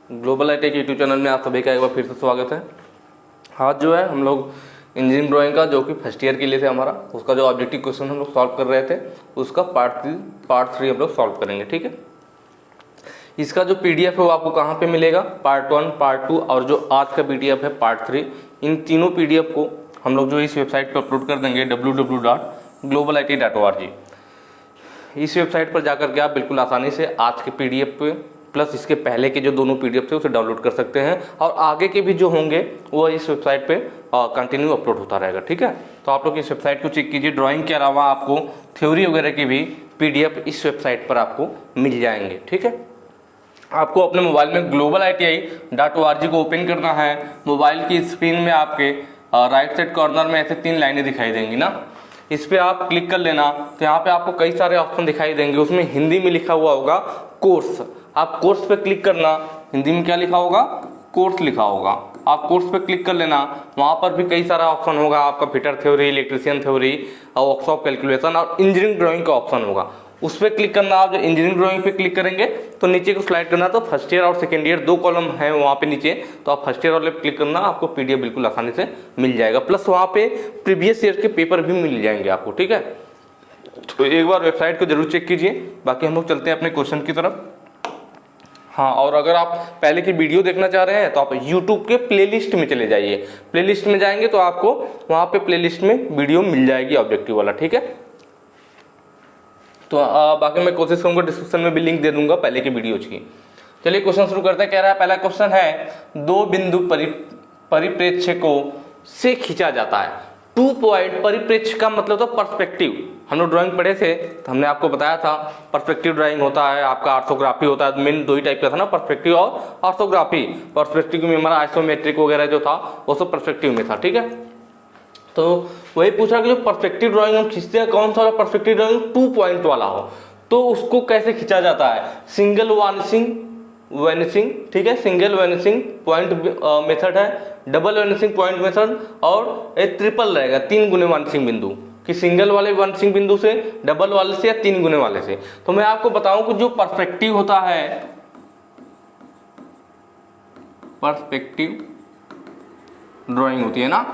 Global IT के YouTube channel में आप सभी का एक बार फिर से स्वागत है। आज जो है हम लोग इंजीनियरिंग ड्राइंग का जो कि फर्स्ट ईयर के लिए थे हमारा, उसका जो ऑब्जेक्टिव क्वेश्चन हम लोग सॉल्व कर रहे थे उसका पार्ट थ्री हम लोग सॉल्व करेंगे। ठीक है, इसका जो पीडीएफ है वो आपको कहाँ पे मिलेगा, पार्ट 1, पार्ट 2 और जो आज का पीडीएफ है पार्ट 3। इन तीनों पीडीएफ को हम लोग जो इस वेबसाइट पर अपलोड कर देंगे www.globalit.org। इस वेबसाइट पर जाकर के आप बिल्कुल आसानी से आज के पीडीएफ पे प्लस इसके पहले के जो दोनों पीडीएफ थे उसे डाउनलोड कर सकते हैं और आगे के भी जो होंगे वो इस वेबसाइट पे कंटिन्यू अपलोड होता रहेगा। ठीक है, तो आप लोग इस वेबसाइट को चेक कीजिए। ड्राइंग के अलावा आपको थ्योरी वगैरह की भी पीडीएफ इस वेबसाइट पर आपको मिल जाएंगे। ठीक है, आपको अपने मोबाइल में globaliti.org को ओपन करना है। मोबाइल की स्क्रीन में आपके राइट साइड कॉर्नर में ऐसे 3 लाइनें दिखाई देंगी ना, इस पर आप क्लिक कर लेना। तो यहाँ पे आपको कई सारे ऑप्शन दिखाई देंगे, उसमें हिंदी में लिखा हुआ होगा कोर्स। आप कोर्स पे क्लिक करना, हिंदी में क्या लिखा होगा, कोर्स लिखा होगा। आप कोर्स पे क्लिक कर लेना, वहाँ पर भी कई सारा ऑप्शन होगा आपका, फिटर थ्योरी, इलेक्ट्रिशियन थ्योरी और वर्कशॉप कैलकुलेशन और इंजीनियरिंग ड्राइंग का ऑप्शन होगा। उस पर क्लिक करना। आप जो इंजीनियरिंग ड्राइंग पे क्लिक करेंगे तो नीचे को स्लाइड करना, तो फर्स्ट ईयर और सेकेंड ईयर 2 कॉलम है वहाँ पे नीचे, तो आप फर्स्ट ईयर वाले पे क्लिक करना, आपको पीडीएफ बिल्कुल आसानी से मिल जाएगा। प्लस वहाँ पे प्रीवियस ईयर के पेपर भी मिल जाएंगे आपको। ठीक है, तो एक बार वेबसाइट को जरूर चेक कीजिए। बाकी हम लोग चलते हैं अपने क्वेश्चन की तरफ। हाँ, और अगर आप पहले की वीडियो देखना चाह रहे हैं तो आप YouTube के प्लेलिस्ट में चले जाइए। प्लेलिस्ट में जाएंगे तो आपको वहाँ पे प्लेलिस्ट में वीडियो मिल जाएगी ऑब्जेक्टिव वाला। ठीक है, तो बाकी मैं कोशिश करूँगा डिस्क्रिप्शन में भी लिंक दे दूंगा पहले की वीडियोज की। चलिए क्वेश्चन शुरू करते हैं। कह रहा है पहला क्वेश्चन है, 2 बिंदु परिप्रेक्षकों से खींचा जाता है। 2 पॉइंट परिप्रेक्ष्य का मतलब तो पर्सपेक्टिव। हम लोग ड्राइंग पढ़े थे तो हमने आपको बताया था पर्सपेक्टिव ड्राइंग होता है, आपका ऑर्थोग्राफी होता है। मेन 2 ही टाइप का था ना, पर्सपेक्टिव और ऑर्थोग्राफी। पर्सपेक्टिव में हमारा आइसोमेट्रिक वगैरह जो था वो सब पर्सपेक्टिव में था। ठीक है, तो वही पूछा कि जो पर्सपेक्टिव ड्राइंग हम खींचते हैं कौन सा पर्सपेक्टिव ड्राइंग 2 पॉइंट वाला हो, तो उसको कैसे खींचा जाता है। सिंगल वैनिशिंग, ठीक है, सिंगल वैनिशिंग पॉइंट मेथड है, डबल वैनिशिंग पॉइंट मेथड और एक ट्रिपल रहेगा 3 गुने वैनिशिंग बिंदु, कि सिंगल वाले वैनिशिंग बिंदु से, डबल वाले से या 3 गुने वाले से। तो मैं आपको बताऊं कि जो पर्सपेक्टिव होता है, पर्सपेक्टिव ड्राइंग होती है ना,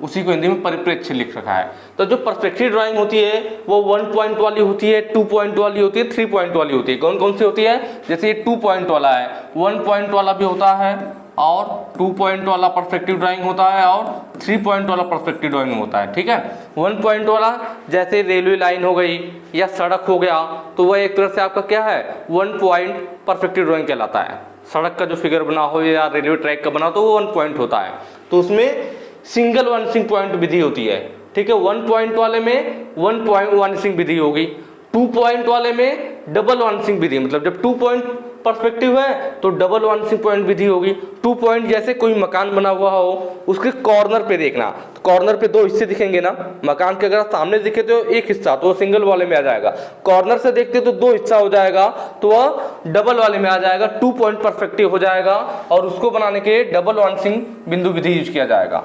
उसी को हिंदी में परिप्रेक्ष्य लिख रखा है। तो जो पर्सपेक्टिव ड्राइंग होती है वो 1 पॉइंट वाली होती है, 2 पॉइंट वाली होती है, 3 पॉइंट वाली होती है। कौन कौन सी होती है, जैसे ये 2 पॉइंट वाला है, 1 पॉइंट वाला भी होता है और 2 पॉइंट वाला पर्सपेक्टिव ड्राइंग होता है और 3 पॉइंट वाला पर्सपेक्टिव ड्राइंग होता है। ठीक है, 1 पॉइंट वाला जैसे रेलवे लाइन हो गई या सड़क हो गया, तो वह एक तरह से आपका क्या है, 1 पॉइंट पर्सपेक्टिव ड्राइंग कहलाता है। सड़क का जो फिगर बना हो या रेलवे ट्रैक का बना हो तो वो 1 पॉइंट होता है। तो उसमें सिंगल वैनिशिंग पॉइंट विधि होती है। ठीक है, 1 पॉइंट वाले में 1 पॉइंट वैनिशिंग विधि होगी, 2 पॉइंट वाले में डबल वैनिशिंग विधि, मतलब जब 2 पॉइंट पर्सपेक्टिव है तो डबल वैनिशिंग पॉइंट विधि होगी। 2 पॉइंट जैसे कोई मकान बना हुआ हो, उसके कॉर्नर पे देखना, तो कॉर्नर पे 2 हिस्से दिखेंगे ना मकान के। अगर सामने दिखे तो एक हिस्सा, तो वो सिंगल वाले में आ जाएगा। कॉर्नर से देखते तो 2 हिस्सा हो जाएगा, तो वह डबल वाले में आ जाएगा, 2 पॉइंट पर्सपेक्टिव हो जाएगा। और उसको बनाने के लिए डबल वैनिशिंग बिंदु विधि यूज किया जाएगा।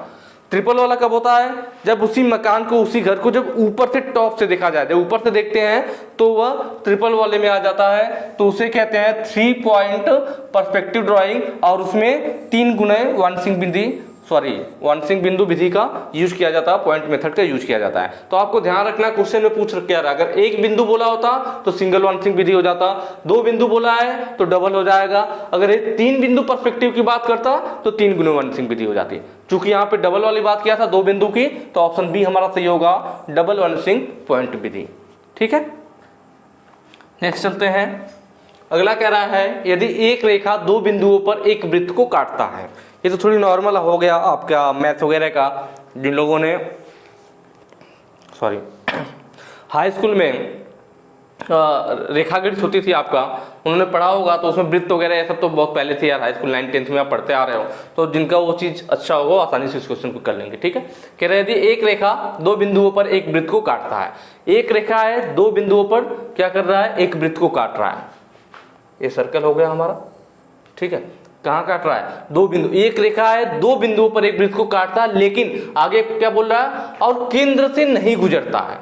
ट्रिपल वाला कब होता है, जब उसी मकान को, उसी घर को जब ऊपर से टॉप से देखा जाए, जब ऊपर से देखते हैं तो वह ट्रिपल वाले में आ जाता है, तो उसे कहते हैं 3 पॉइंट पर्सपेक्टिव ड्राइंग। और उसमें 3 गुने वैनिशिंग बिंदु विधि का यूज किया जाता है, पॉइंट मेथड का यूज किया जाता है। तो आपको ध्यान रखना, क्वेश्चन में पूछ रखा है, अगर 1 बिंदु बोला होता तो सिंगल वैनिशिंग विधि हो जाता, 2 बिंदु बोला है तो डबल हो जाएगा, अगर 3 बिंदु पर्सपेक्टिव की बात करता तो 3 गुने वैनिशिंग विधि हो जाती। चूंकि यहाँ पे डबल वाली बात किया था 2 बिंदु की, तो ऑप्शन बी हमारा सही होगा, डबल वैनिशिंग पॉइंट विधि। ठीक है, नेक्स्ट चलते हैं। अगला कह रहा है, यदि एक रेखा 2 बिंदुओं पर एक वृत्त को काटता है। ये तो थोड़ी नॉर्मल हो गया आपका मैथ वगैरह का, जिन लोगों ने हाई स्कूल में रेखागणित होती थी आपका, उन्होंने पढ़ा होगा, तो उसमें वृत्त वगैरह ये सब तो बहुत पहले से यार, हाई स्कूल 9th 10th में आप पढ़ते आ रहे हो, तो जिनका वो चीज़ अच्छा होगा आसानी से इस क्वेश्चन को कर लेंगे। ठीक है, कह रहे यदि एक रेखा 2 बिंदुओं पर एक वृत्त को काटता है। एक रेखा है 2 बिंदुओं पर क्या कर रहा है, एक वृत्त को काट रहा है। ये सर्कल हो गया हमारा। ठीक है, कहाँ काट रहा है, 2 बिंदु, एक रेखा है 2 बिंदुओं पर एक वृत्त को काटता है, लेकिन आगे क्या बोल रहा है, और केंद्र से नहीं गुजरता है।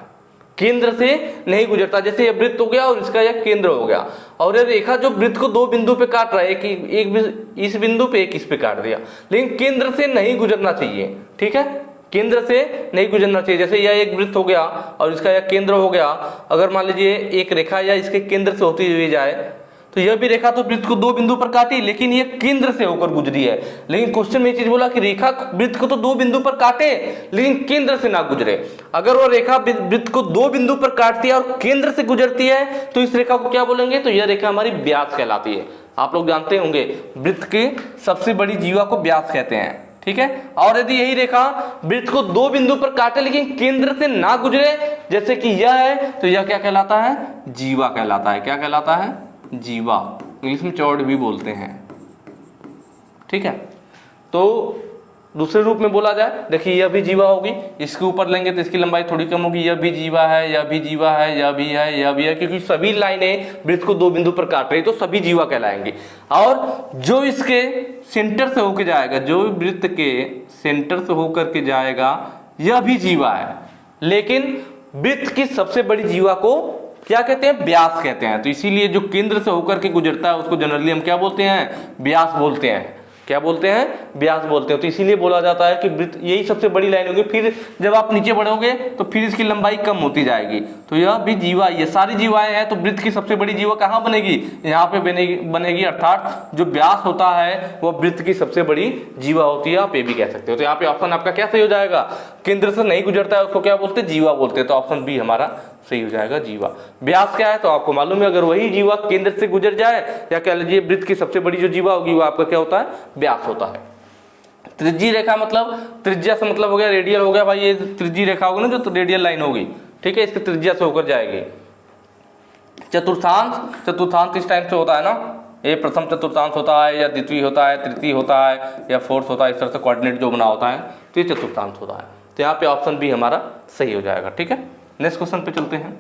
केंद्र से नहीं गुजरता। जैसे ये वृत्त हो गया और इसका यह केंद्र हो गया, और ये रेखा जो वृत्त को दो बिंदु पे काट रहा है, एक इस बिंदु पे, एक इस पे काट दिया, लेकिन केंद्र से नहीं गुजरना चाहिए। ठीक है, केंद्र से नहीं गुजरना चाहिए। जैसे यह एक वृत्त हो गया और इसका यह केंद्र हो गया, अगर मान लीजिए एक रेखा या इसके केंद्र से होती हुई जाए, तो यह भी रेखा तो वृत्त को दो बिंदु पर काटी, लेकिन यह केंद्र से होकर गुजरी है। लेकिन क्वेश्चन में ये चीज बोला कि रेखा वृत्त को तो दो बिंदु पर काटे, लेकिन केंद्र से ना गुजरे। अगर वो रेखा वृत्त को दो बिंदु पर काटती है और केंद्र से गुजरती है, तो इस रेखा को क्या बोलेंगे? तो यह रेखा हमारी व्यास कहलाती है। आप लोग जानते होंगे वृत्त की सबसे बड़ी जीवा को व्यास कहते हैं। ठीक है, और यदि यही रेखा वृत्त को दो बिंदु पर काटे लेकिन केंद्र से ना गुजरे, जैसे कि यह है, तो यह क्या कहलाता है? जीवा कहलाता है। क्या कहलाता है? जीवा। इंग्लिश में चौड़ भी बोलते हैं। ठीक है, तो दूसरे रूप में बोला जाए, देखिए यह भी जीवा होगी, इसके ऊपर लेंगे तो इसकी लंबाई थोड़ी कम होगी, यह भी जीवा है, यह भी जीवा है, यह भी है, यह भी है, क्योंकि सभी लाइनें वृत्त को दो बिंदु पर काट रही, तो सभी जीवा कहलाएंगी। और जो इसके सेंटर से होकर जाएगा, जो वृत्त के सेंटर से होकर के जाएगा, यह भी जीवा है। लेकिन वृत्त की सबसे बड़ी जीवा को क्या कहते हैं? व्यास कहते हैं। तो इसीलिए जो केंद्र से होकर के गुजरता है उसको जनरली हम क्या बोलते हैं? व्यास बोलते हैं। क्या बोलते हैं? व्यास बोलते हैं। तो इसीलिए बोला जाता है कि वृत्त यही सबसे बड़ी लाइन होगी। फिर जब आप नीचे बढ़ोगे तो फिर इसकी लंबाई कम होती जाएगी। तो यह भी जीवा, ये सारी जीवाएं हैं। तो वृत्त की सबसे बड़ी जीवा कहाँ बनेगी? यहाँ पे बनेगी, अर्थात जो व्यास होता है वह वृत्त की सबसे बड़ी जीवा होती है। आप ये भी कह सकते हो। तो यहाँ पे ऑप्शन आपका क्या सही हो जाएगा? केंद्र से नहीं गुजरता है उसको क्या बोलते हैं? जीवा बोलते हैं। तो ऑप्शन बी हमारा सही हो जाएगा, जीवा। व्यास क्या है? तो आपको मालूम है, अगर वही जीवा केंद्र से गुजर जाए, या कह लीजिए वृत्त की सबसे बड़ी जो जीवा होगी वो आपका क्या होता है? व्यास होता है। त्रिज्यी रेखा मतलब, त्रिज्या से मतलब हो गया रेडियल हो गया भाई, ये त्रिज्यी रेखा होगी ना जो रेडियल लाइन होगी। ठीक है, इसकी त्रिज्या से होकर जाएगी। चतुर्थांश, चतुर्थांश इस टाइम से होता है ना, ये प्रथम चतुर्थांश होता है, या द्वितीय होता है, तृतीय होता है, या फोर्थ होता है, इस तरह से कोऑर्डिनेट जो बना होता है, तो ये चतुर्थांश होता है। तो यहाँ पे ऑप्शन बी हमारा सही हो जाएगा। ठीक है, नेक्स्ट क्वेश्चन पे चलते हैं।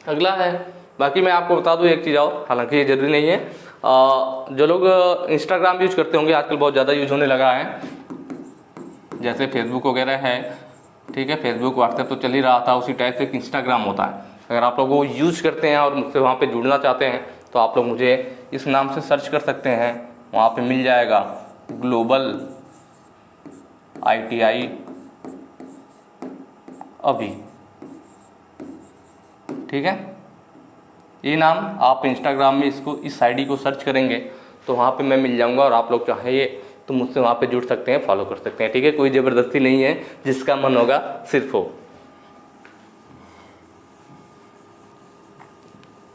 अगला है, बाकी मैं आपको बता दूं एक चीज़ और, हालांकि ये जरूरी नहीं है। जो लोग इंस्टाग्राम यूज करते होंगे, आजकल बहुत ज़्यादा यूज होने लगा है, जैसे फेसबुक वगैरह है। ठीक है, फेसबुक व्हाट्सएप तो चल ही रहा था, उसी टाइप से एक इंस्टाग्राम होता है। अगर आप लोग वो यूज करते हैं और मुझसे वहाँ पे जुड़ना चाहते हैं, तो आप लोग मुझे इस नाम से सर्च कर सकते हैं। वहाँ पे मिल जाएगा ग्लोबल ITI अभी। ठीक है, ये नाम आप इंस्टाग्राम में इसको, इस आईडी को सर्च करेंगे तो वहाँ पे मैं मिल जाऊँगा, और आप लोग चाहिए तो मुझसे वहाँ पे जुड़ सकते हैं, फॉलो कर सकते हैं। ठीक है, कोई ज़बरदस्ती नहीं है, जिसका मन होगा सिर्फ हो।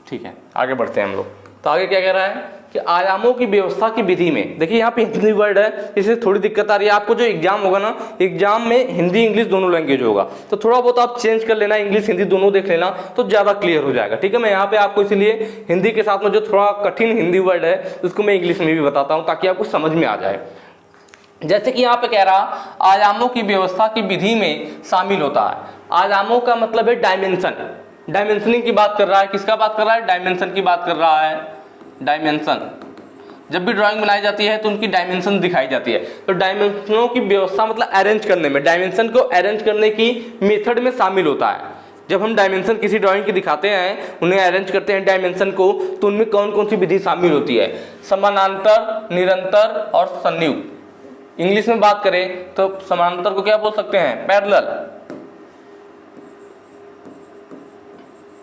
ठीक है, आगे बढ़ते हैं हम लोग। तो आगे क्या कह रहा है कि आयामों की व्यवस्था की विधि में, देखिए यहाँ पे हिंदी वर्ड है, इससे थोड़ी दिक्कत आ रही है आपको। जो एग्जाम होगा ना, एग्जाम में हिंदी इंग्लिश दोनों लैंग्वेज होगा, तो थोड़ा बहुत आप चेंज कर लेना, इंग्लिश हिंदी दोनों देख लेना, तो ज़्यादा क्लियर हो जाएगा। ठीक है, मैं यहाँ पे आपको इसलिए हिंदी के साथ में जो थोड़ा कठिन हिंदी वर्ड है उसको मैं इंग्लिश में भी बताता हूँ, ताकि आपको समझ में आ जाए। जैसे कि यहाँ पे कह रहा, आयामों की व्यवस्था की विधि में शामिल होता है। आयामों का मतलब है डायमेंशन, डायमेंशनिंग की बात कर रहा है। किसका बात कर रहा है? डायमेंशन की बात कर रहा है। डायमेंशन, जब भी ड्राइंग बनाई जाती है तो उनकी डायमेंशन दिखाई जाती है। तो डायमेंशनों की व्यवस्था मतलब अरेंज करने में, डायमेंशन को अरेंज करने की मेथड में शामिल होता है। जब हम डायमेंशन किसी ड्राइंग की दिखाते हैं, उन्हें अरेंज करते हैं डायमेंशन को, तो उनमें कौन कौन सी विधि शामिल होती है? समानांतर, निरंतर और संयुक्त। इंग्लिश में बात करें तो समानांतर को क्या बोल सकते हैं? पैरेलल।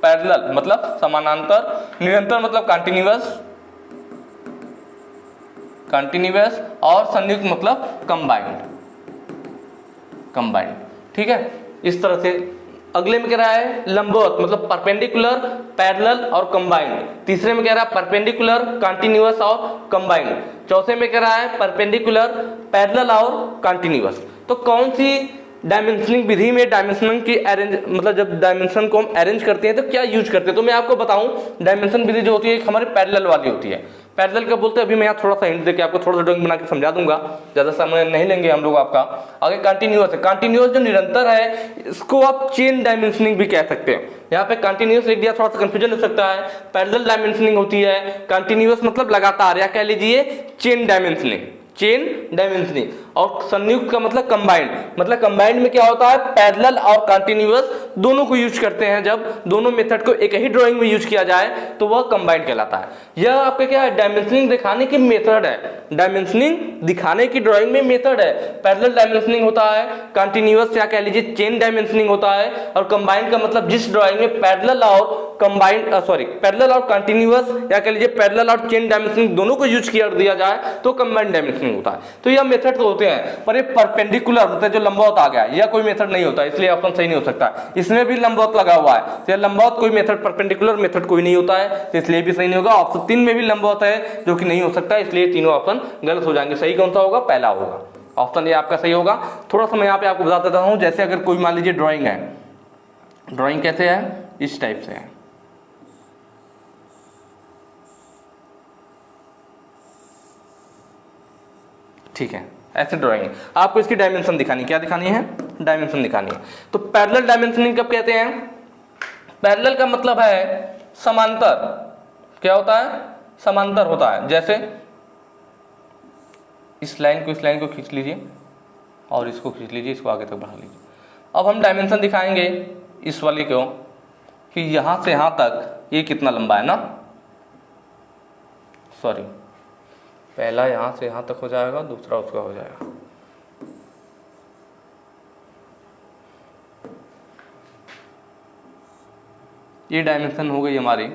पैरेलल मतलब समानांतर, निरंतर मतलब कंटिन्यूअस, कंटिन्यूअस, और संयुक्त मतलब कंबाइंड, कंबाइंड। ठीक है, इस तरह से। अगले में कह रहा है लंबवत मतलब परपेंडिकुलर, पैरेलल और कंबाइंड। तीसरे में कह रहा है परपेंडिकुलर, कंटिन्यूअस और कंबाइंड। चौथे में कह रहा है परपेंडिकुलर, पैरेलल और कंटिन्यूअस। तो कौन सी डायमेंशनिंग विधि में डायमेंशन की अरेंज, मतलब जब डायमेंशन को हम अरेंज करते हैं तो क्या यूज करते हैं? तो मैं आपको बताऊं, डायमेंशन विधि जो होती है हमारे पैरेलल वाली होती है। पैरेलल क्या बोलते हैं, अभी मैं यहाँ थोड़ा सा हिंट देके आपको थोड़ा सा ड्राइंग बना के समझा दूंगा, ज़्यादा समय नहीं लेंगे हम लोग आपका। आगे कंटिन्यूअस है, कंटिन्यूअस जो निरंतर है, इसको आप चेन डायमेंशनिंग भी कह सकते हैं। यहाँ पे कंटिन्यूअस लिख दिया, थोड़ा सा कंफ्यूजन हो सकता है। पैरेलल डायमेंशनिंग होती है, कंटिन्यूअस मतलब लगातार, या कह लीजिए चेन डायमेंशनिंग। चेन डायमेंशनिंग, और संयुक्त का मतलब कंबाइंड, मतलब कंबाइंड में क्या होता है, पैरेलल और कंटिन्यूअस दोनों को यूज करते हैं। जब दोनों मेथड को एक ही ड्राइंग में यूज किया जाए तो वह कंबाइंड कहलाता है। यह आपका क्या है, डायमेंशनिंग दिखाने की मेथड है, डायमेंशनिंग दिखाने की ड्राइंग में मेथड है। पैरेलल डायमेंशनिंग होता है, कंटिन्यूअस या कह लीजिए चेन डायमेंशनिंग होता है, और कंबाइंड का मतलब जिस ड्राइंग में पैरेलल और कंबाइंड पैरेलल और कंटिन्यूअस या कह लीजिए पैरेलल और चेन डायमेंशनिंग दोनों को यूज किया दिया जाए तो कंबाइंड डायमेंशनिंग होता है। तो यह मेथड तो होते हैं, पर ये परपेंडिकुलर होते हैं, जो लंबवत आ गया यह कोई मेथड नहीं होता, इसलिए ऑप्शन सही नहीं हो सकता। इसमें भी लंबवत लगा हुआ है, तो यह लंबवत कोई मेथड, परपेंडिकुलर मेथड कोई नहीं होता है, तो इसलिए भी सही नहीं होगा। ऑप्शन 3 में भी लंबवत है जो कि नहीं हो सकता, इसलिए तीनों ऑप्शन गलत हो जाएंगे। सही कौन सा होगा, पहला होगा, ऑप्शन ये आपका सही होगा। थोड़ा सा मैं यहाँ पे आपको बता देता हूँ, जैसे अगर कोई मान लीजिए ड्राइंग है, ड्राइंग कैसे है, इस टाइप से है, ठीक है, ऐसे ड्राइंग है, आपको इसकी डायमेंशन दिखानी, क्या दिखानी है, डायमेंशन दिखानी है। तो पैरेलल डायमेंशनिंग कब कहते हैं, पैरेलल का मतलब है समांतर, क्या होता है, समांतर होता है। जैसे इस लाइन को खींच लीजिए और इसको खींच लीजिए, इसको आगे तक बढ़ा लीजिए। अब हम डायमेंशन दिखाएंगे इस वाली को कि यहां से यहां तक ये कितना लंबा है ना, सॉरी, पहला यहां से यहां तक हो जाएगा, दूसरा उसका हो जाएगा। ये डायमेंशन हो गई हमारी,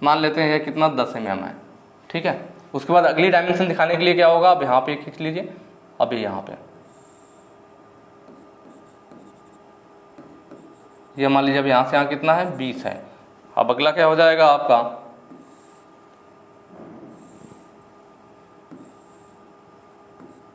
मान लेते हैं कितना 10 mm है, ठीक है। उसके बाद अगली डायमेंशन दिखाने के लिए क्या होगा, अब यहाँ पे खींच लीजिए, अभी यहाँ पे ये मान लीजिए, अब यहाँ से यहाँ कितना है, 20 है। अब अगला क्या हो जाएगा आपका,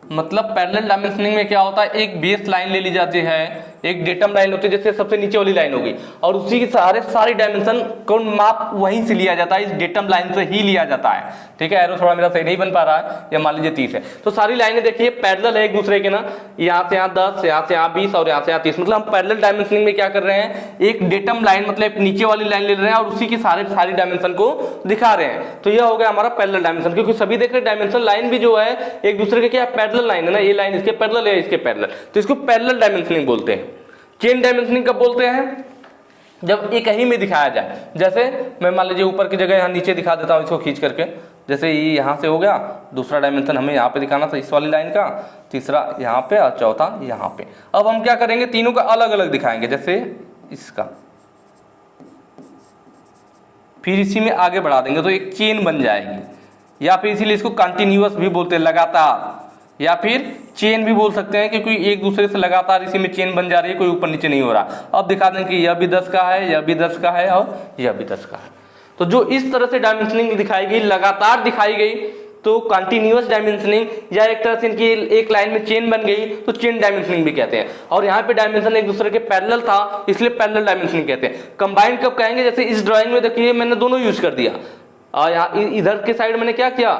मतलब पैरेलल डायमेंशनिंग में क्या होता है, एक बेस लाइन ले ली जाती है, एक डेटम लाइन होती है, जैसे सबसे नीचे वाली लाइन होगी, और उसी के सारी डायमेंशन को माप वहीं से लिया जाता है, इस डेटम लाइन से ही लिया जाता है, ठीक है। एरो थोड़ा मेरा सही नहीं बन पा रहा है, या मान लीजिए 30 है, तो सारी लाइनें देखिए पैरेलल है एक दूसरे के ना, यहाँ से यहाँ 10, यहाँ से यहाँ 20 और यहाँ से यहाँ 30, मतलब हम पैरेलल डायमेंशनिंग में क्या कर रहे हैं, एक डेटम लाइन मतलब नीचे वाली लाइन ले रहे हैं और उसी की सारी डायमेंशन को दिखा रहे हैं। तो यह हो गया हमारा पैरेलल डायमेंशन, क्योंकि सभी देख रहे डायमेंशन लाइन भी जो है एक दूसरे के क्या पैरेलल लाइन है ना, ये लाइन इसके पैरेलल है, इसके पैरेलल, तो इसको पैरेलल डायमेंशनिंग बोलते हैं। चेन डायमेंशनिंग कब बोलते हैं, जब एक ही में दिखाया जाए। जैसे मैं मान लीजिए ऊपर की जगह यहाँ नीचे दिखा देता हूँ इसको खींच करके, जैसे ये यहाँ से हो गया, दूसरा डायमेंशन हमें यहाँ पे दिखाना था इस वाली लाइन का, तीसरा यहाँ पे और चौथा यहाँ पे। अब हम क्या करेंगे, तीनों का अलग अलग दिखाएंगे, जैसे इसका, फिर इसी में आगे बढ़ा देंगे तो एक चेन बन जाएगी, या फिर इसीलिए इसको कंटिन्यूअस भी बोलते हैं, लगातार, या फिर चेन भी बोल सकते हैं, क्योंकि एक दूसरे से लगातार इसी में चेन बन जा रही है, कोई ऊपर नीचे नहीं हो रहा। अब दिखा दें कि यह भी 10 का है, यह भी 10 का है और यह भी 10 का है। तो जो इस तरह से डायमेंशनिंग दिखाई गई, लगातार दिखाई गई, तो कंटिन्यूअस डायमेंशनिंग, या एक तरह से इनकी एक लाइन में चेन बन गई तो चेन डायमेंशनिंग भी कहते हैं। और यहाँ पे डायमेंशन एक दूसरे के पैरेलल था, इसलिए पैरेलल डायमेंशनिंग कहते हैं। कंबाइंड कब कहेंगे, जैसे इस ड्राइंग में देखिए मैंने दोनों यूज कर दिया, यहाँ इधर के साइड मैंने क्या किया,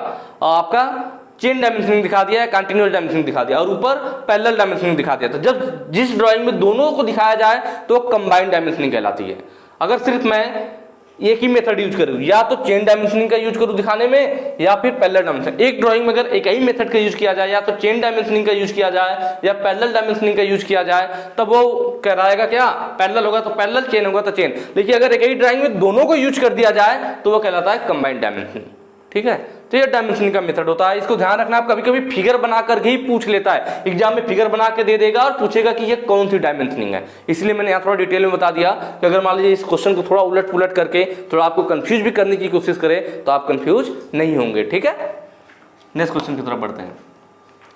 आपका चेन डायमेंशनिंग दिखा दिया है, कंटिन्यूअस डायमेंशनिंग दिखा दिया, और ऊपर पैरेलल डायमेंशनिंग दिखा दिया। तो जब जिस ड्राइंग में दोनों को दिखाया जाए तो कंबाइंड डायमेंशनिंग कहलाती है। अगर सिर्फ मैं एक ही मेथड यूज करूँ, या तो चेन डायमेंशनिंग का यूज करूँ दिखाने में, या फिर पैरेलल डायमेंशनिंग, एक ड्राइंग में अगर एक ही मेथड का यूज किया जाए, या तो चेन डायमेंशनिंग का यूज किया जाए या पैरेलल डायमेंशनिंग का यूज किया जाए, तब वो कहलाएगा क्या, पैरेलल होगा तो पैरेलल, चेन होगा तो चेन। लेकिन अगर एक ही ड्राइंग में दोनों को यूज कर दिया जाए तो वो कहलाता है कंबाइंड डायमेंशनिंग, ठीक है। तो ये डायमेंशनिंग का मेथड होता है, इसको ध्यान रखना। आप कभी कभी फिगर बना करके ही पूछ लेता है एग्जाम में, फिगर बना के दे देगा और पूछेगा कि ये कौन सी डायमेंशनिंग है। इसलिए मैंने यहाँ थोड़ा डिटेल में बता दिया कि अगर मान लीजिए इस क्वेश्चन को थोड़ा उलट पुलट करके थोड़ा आपको कंफ्यूज भी करने की कोशिश करे तो आप कंफ्यूज नहीं होंगे, ठीक है। नेक्स्ट क्वेश्चन की तरफ बढ़ते हैं।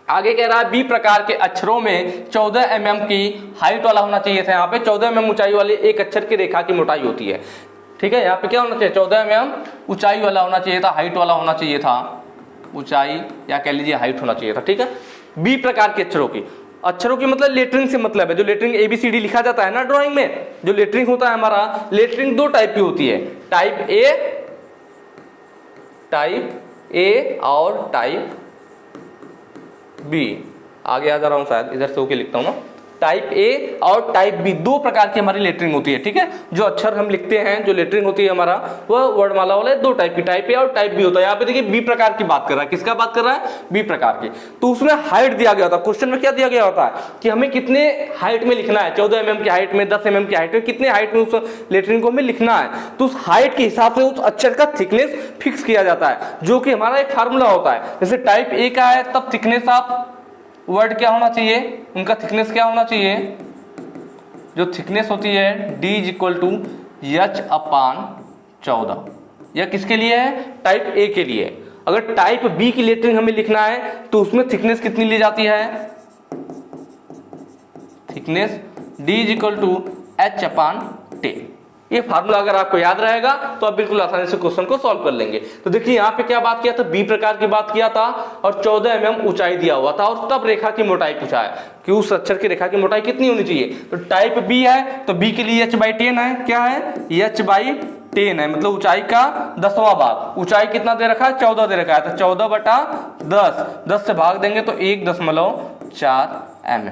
आगे कह रहा है बी प्रकार के अक्षरों में 14 mm की हाइट वाला होना चाहिए था। यहाँ पे 14 mm ऊंचाई वाले एक अक्षर की रेखा की मोटाई होती है, ठीक है। यहाँ पे क्या होना चाहिए, 14 mm ऊंचाई वाला होना चाहिए था, हाइट वाला होना चाहिए था, ऊंचाई या कह लीजिए हाइट होना चाहिए था, ठीक है। बी प्रकार के अक्षरों की मतलब लेटरिंग से मतलब है, जो लेटरिंग ABCD लिखा जाता है ना ड्राइंग में, जो लेटरिंग होता है हमारा, लेटरिंग दो टाइप की होती है, टाइप ए और टाइप बी। आगे आ जा रहा हूँ शायद, इधर से होके लिखता हूँ ना, टाइप ए और टाइप बी, दो प्रकार की हमारी लेटरिंग होती है। ठीक है, जो अक्षर हम लिखते हैं, जो लेटरिंग होती है हमारा, वह वर्णमाला वाला दो टाइप की, टाइप ए और टाइप बी होता है। यहाँ पे देखिए बी प्रकार की बात कर रहा है, किसका बात कर रहा है, बी प्रकार की। तो उसमें हाइट दिया गया होता है, क्वेश्चन में क्या दिया गया होता है कि हमें कितने हाइट में लिखना है, 14 mm की हाइट में, 10 mm की हाइट में, कितने हाइट में उस लेटरिंग को हमें लिखना है। तो उस हाइट के हिसाब से उस अक्षर का थिकनेस फिक्स किया जाता है, जो कि हमारा एक फार्मूला होता है। जैसे टाइप ए का है, तब थिकनेस ऑफ वर्ड क्या होना चाहिए, उनका थिकनेस क्या होना चाहिए, जो थिकनेस होती है d is equal to h/14। यह किसके लिए है, टाइप ए के लिए। अगर टाइप बी की लेटरिंग हमें लिखना है तो उसमें थिकनेस कितनी ली जाती है, thickness d is equal to h/10। ये फार्मूला अगर आपको याद रहेगा तो आप बिल्कुल आसानी से क्वेश्चन को सॉल्व कर लेंगे। तो देखिए यहाँ पे क्या बात किया था, बी प्रकार की बात किया था और 14 mm ऊंचाई दिया हुआ था, और तब रेखा की मोटाई पूछा है कि उस अक्षर की रेखा की मोटाई कितनी होनी चाहिए। तो टाइप बी है तो बी के लिए h/10 है, क्या है, h/10 है, मतलब ऊंचाई का 10वां भाग। ऊंचाई कितना दे रखा है, 14 दे रखा है, तो 14/10, 10 से भाग देंगे तो 1.4 mm।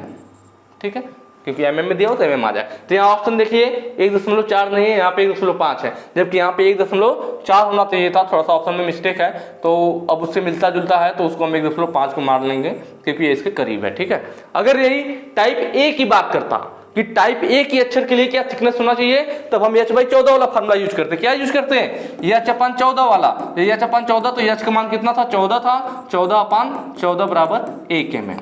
ठीक है, क्योंकि mm में दिया हो तो mm आ जाए। तो यहाँ ऑप्शन देखिए 1.4 नहीं है, यहाँ पे 1.5 है, जबकि यहाँ पे 1.4 होना चाहिए था। थोड़ा सा ऑप्शन में मिस्टेक है, तो अब उससे मिलता जुलता है, तो उसको हम 1.5 को मार लेंगे क्योंकि ये इसके करीब है। ठीक है, अगर यही टाइप ए की बात करता कि टाइप ए की अक्षर के लिए क्या थिकनेस होना चाहिए, तब हम h/14 वाला फॉर्मूला यूज करते हैं। क्या यूज करते हैं, h/14 वाला। h/14 तो h का मान कितना था, 14 था, 14/14 बराबर 1 mm।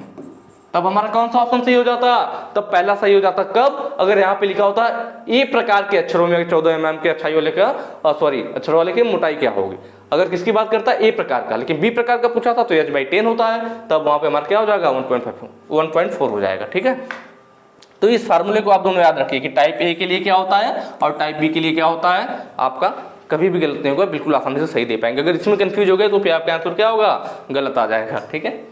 तब हमारा कौन सा ऑप्शन सही हो जाता, तब पहला सही हो जाता। कब, अगर यहाँ पे लिखा होता ए प्रकार के अक्षरों में 14 mm के अच्छाई वाले का अक्षर वाले की मोटाई क्या होगी। अगर किसकी बात करता है, ए प्रकार का, लेकिन बी प्रकार का पूछा था तो h/10 होता है, तब वहां पे हमारा क्या हो जाएगा, 1.4 हो जाएगा। ठीक है, तो इस फार्मूले को आप दोनों याद रखिए कि टाइप ए के लिए क्या होता है और टाइप बी के लिए क्या होता है। आपका कभी भी गलत नहीं होगा, बिल्कुल आसानी से सही दे पाएंगे। अगर इसमें कंफ्यूज हो गए तो फिर आपका आंसर क्या होगा, गलत आ जाएगा। ठीक है,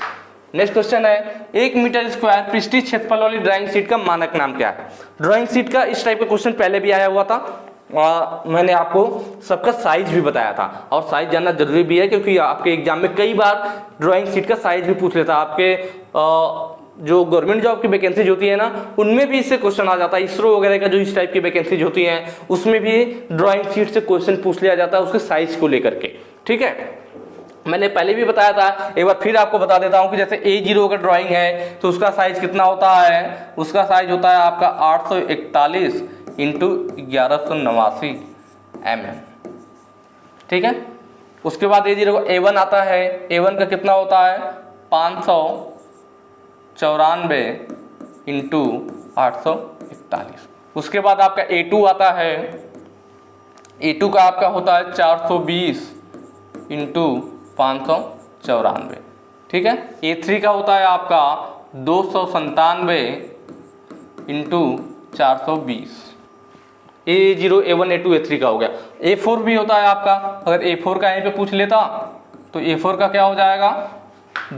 नेक्स्ट क्वेश्चन है, 1 मीटर स्क्वायर पृष्ठीय क्षेत्रफल वाली ड्राइंग शीट का मानक नाम क्या है। ड्राइंग शीट का इस टाइप का क्वेश्चन पहले भी आया हुआ था, मैंने आपको सबका साइज भी बताया था, और साइज जानना जरूरी भी है क्योंकि आपके एग्जाम में कई बार ड्राइंग शीट का साइज भी पूछ लेता है। आपके जो गवर्नमेंट जॉब की वैकेंसीज होती है ना, उनमें भी इससे क्वेश्चन आ जाता है। इसरो वगैरह का जो इस टाइप की वैकेंसीज होती हैं, उसमें भी ड्राइंग शीट से क्वेश्चन पूछ लिया जाता है उसके साइज को लेकर के। ठीक है, मैंने पहले भी बताया था, एक बार फिर आपको बता देता हूं कि जैसे A0 का ड्राइंग है तो उसका साइज कितना होता है, उसका साइज होता है आपका 841 × 1189 mm। ठीक है, उसके बाद A0 का A1 आता है, A1 का कितना होता है 594 × 841। उसके बाद आपका A2 आता है, A2 का आपका होता है 420 × 594। ठीक है, A3 का होता है आपका 297 × 420। A0, A1, A2, A3 का हो गया। A4 भी होता है आपका, अगर A4 का यहीं पे पूछ लेता तो A4 का क्या हो जाएगा